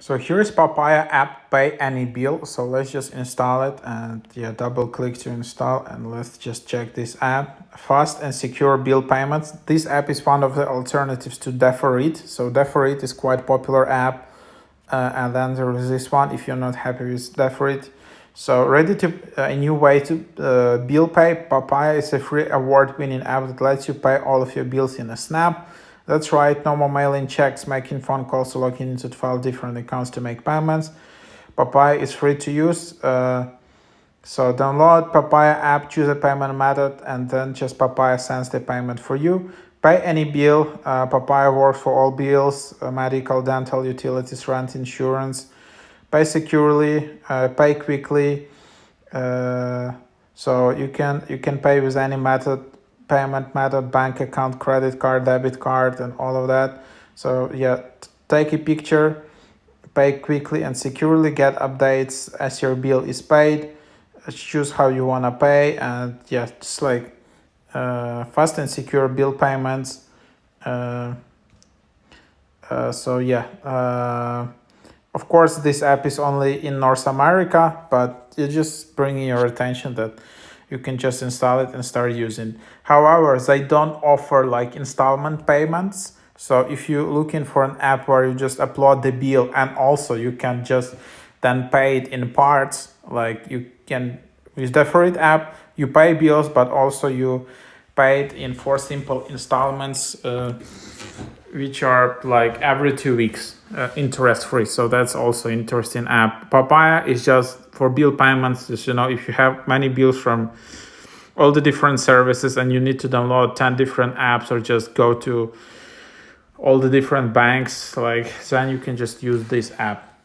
So here's Papaya app, pay any bill. So let's just install it and double click to install, and let's just check this app. Fast and secure bill payments. This app is one of the alternatives to Deferit. So Deferit is quite popular app. And then there is this one if you're not happy with Deferit. So ready to a new way to bill pay. Papaya is a free award-winning app that lets you pay all of your bills in a snap. That's right, no more mailing checks, making phone calls to log into 12 different accounts to make payments. Papaya is free to use. So download Papaya app, choose a payment method, and then just Papaya sends the payment for you. Pay any bill. Papaya works for all bills, medical, dental, utilities, rent, insurance. Pay securely, pay quickly. So you can pay with any payment method, bank account, credit card, debit card, and all of that. So take a picture, pay quickly and securely, get updates as your bill is paid. Choose how you wanna pay, and just like fast and secure bill payments. Of course, this app is only in North America, but it's just bringing your attention that you can just install it and start using. However, they don't offer like installment payments. So if you're looking for an app where you just upload the bill and also you can just then pay it in parts, like you can with the Deferit app, you pay bills, but also you pay it in 4 simple installments, which are like every 2 weeks, interest free. So that's also interesting app. Papaya is just for bill payments. Just, if you have many bills from all the different services and you need to download 10 different apps or just go to all the different banks, then you can just use this app.